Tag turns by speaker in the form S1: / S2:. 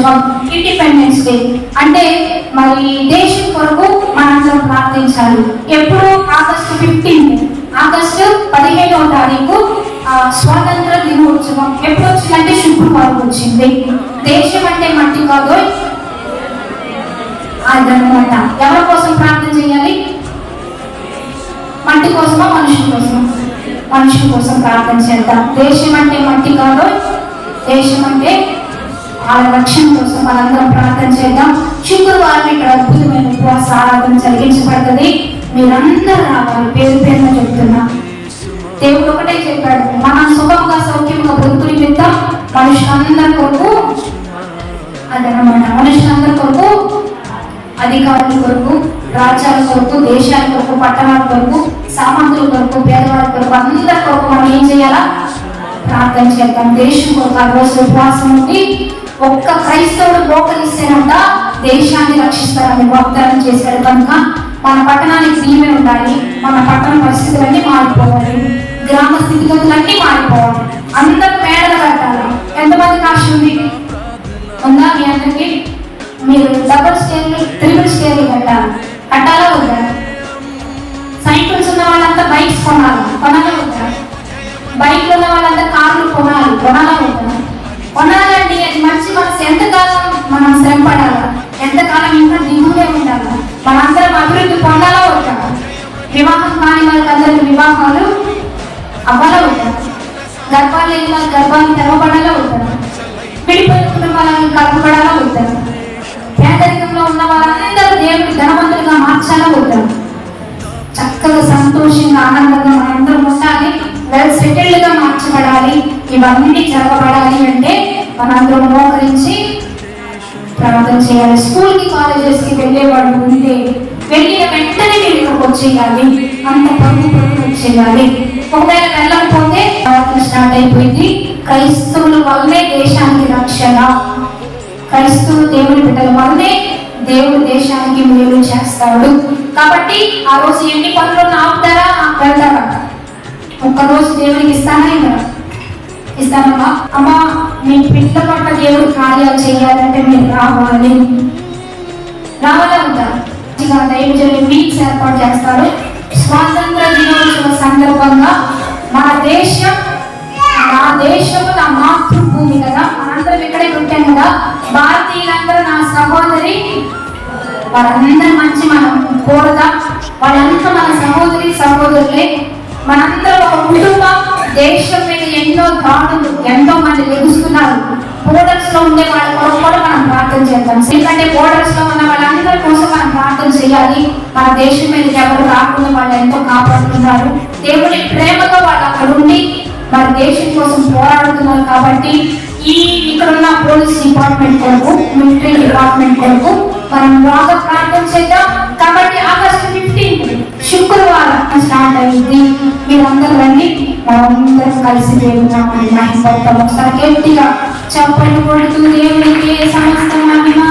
S1: దినోత్సవం, independence day. అంటే మరి దేశం కొరకు మనందరం ప్రార్థించాలి. ఎప్పుడు ఆగస్టు 15, ఆగస్టు 15వ తారీఖు స్వాతంత్ర దినోత్సవం ఎప్పుడు వచ్చిందంటే శుక్రవారం వచ్చింది. దేశం అంటే మట్టి కాదు అదనమాట. ఎవరి కోసం ప్రార్థన చేయాలి? మట్టి కోసమా మనుషుల కోసమా? మనుషుల కోసం ప్రార్థన చేద్దాం. దేశం అంటే మట్టి కాదు, దేశం అంటే వాళ్ళ రక్షణ కోసం మనందరం ప్రార్థన చేద్దాం. శుక్రవారం ఇక్కడ అద్భుతమైన ఉపవాస ఆరాధన జరిగించబడుతుంది. మీరందరూ రావాలి. పేరు పేరున చెప్తున్నా. దేవుడు ఒకటే చెప్పాడు, మనం సుఖంగా సౌఖ్యంగా బ్రతుకుని పెద్దాం. మనుషులందరి కొరకు అదనమాట. మనుషులందరి కొరకు, అధికారుల కొరకు, రాజ్యాల కొరకు, దేశాల కొరకు, పట్టణాల కొరకు, సామంతుల కొరకు, పేదవాళ్ళ కొరకు, అందరి కొరకు మనం ఏం చేయాలా? ప్రార్థన చేద్దాం. దేశం కొరకు ఆ రోజు ఉపవాసం ఉండి ఒక్క క్రైస్తవుడు మోకరిస్తేనంట దేశాన్ని రక్షిస్తారని వాగ్దానం చేశాడు. కనుక మన పట్టణానికి దీవెన ఉండాలి. మన పట్టణ పరిస్థితులన్నీ మారిపోవాలి. గ్రామ స్థితిగతులన్నీ మారిపోవాలి. అందరూ మేడలు కట్టాలి. ఎంతమందికి ఆశ ఉంది? ఉందా మీ అందరికి? మీరు డబుల్ స్టేర్లు, ట్రిపుల్ స్టేర్లు కట్టాలా వద్దా? సైకిల్స్ ఉన్న వాళ్ళంతా బైక్స్ కొనాలా వద్దా? బైక్లు ఉన్న వాళ్ళంతా కార్లు కొనాలా వద్దా? కొనాలండి. అది మంచి మనసు. ఎంతకాలం మనం శ్రమపడాలా? ఎంతకాలం ఇంకా దిగులే ఉండాలా? మనందరం అభివృద్ధి పొందాలా వద్దా? వివాహం కాని వాళ్ళకి అందరికి వివాహాలు అవ్వాలా వద్దా? గర్భాలు లేని వాళ్ళ గర్భాలు తెరవబడాలా వద్దా? విడిపోయిన కుటుంబాలను కలపబడాలా వద్దా? పేదరికంలో ఉన్న వారందరూ దేవుడి ధనవంతులుగా మార్చాలా వద్దా? చక్కగా సంతోషంగా ఆనందంగా మనందరం ఉండాలి. వెల్ సెటిల్డ్ గా మార్చబడాలి. ఇవన్నీ జరగబడాలి అంటే మనందరం మోకరించి ప్రార్థన చేయాలి. స్కూల్ కి కాలేజెస్ కి వెళ్ళేవాళ్ళు ఉంటే వెళ్ళిన వెంటనే వీళ్ళకి వచ్చేయాలి. అంత పరుగు వచ్చేయాలి. ఒకవేళ వెళ్ళకపోతే స్టార్ట్ అయిపోయింది. క్రైస్తవుల వల్లే దేశానికి రక్షణ. క్రైస్తవులు దేవుడి బిడ్డల వల్లే దేవుడు దేశానికి మేలు చేస్తాడు. కాబట్టి ఆ రోజు ఎన్ని పనులు ఆపుతారా? వెళ్తారా? ఒక్కరోజు దేవుడికి ఇస్తానమ్మా. అమ్మా మీ పిల్ల పట్ల దేవుడు కార్యాలు చేయాలంటే మీరు రావాలా ఉందా? దైవజనులు మీట్స్ ఏర్పాటు చేస్తారు. స్వాతంత్ర దినోత్సవ సందర్భంగా మన దేశం, నా దేశము నా మాతృభూమి కదా. మనందరం ఇక్కడే ఉంటాం కదా. భారతీయులందరూ నా సహోదరి, వాళ్ళందరూ మంచి మనం కోరుదాం. వాళ్ళంతా మన సహోదరులే. మనందరం ఒక కుటుంబం. దేశం మీద ఎన్నో దాడులు, ఎంతో మంది లెగుస్తున్నారు. బోర్డర్స్ లో ఉండే వాళ్ళ కొరకు కూడా మనం ప్రార్థన చేద్దాం. ఎందుకంటే బోర్డర్స్ లో ఉన్న వాళ్ళందరి కోసం మనం ప్రార్థన చేయాలి. మన దేశం మీద ఎవరు రాకుండా వాళ్ళు ఎంతో కాపాడుతున్నారు. దేవుడి ప్రేమతో వాళ్ళు అక్కడ ఉండి మన దేశం కోసం పోరాడుతున్నారు. కాబట్టి ఇక్కడ ఉన్న పోలీస్ డిపార్ట్మెంట్ కొరకు, మిలిటరీ డిపార్ట్మెంట్ కొరకు మనం బాగా ప్రార్థన చేద్దాం. కాబట్టి ఆగస్టు 15 శుక్రవారం స్టార్ట్ అయింది. మీరందరూ రండి. మనందరం కలిసి దేవుని మహిమ ఒకసారి గట్టిగా చెప్పండి కొడుతూ దేవునికి సమస్త మహిమ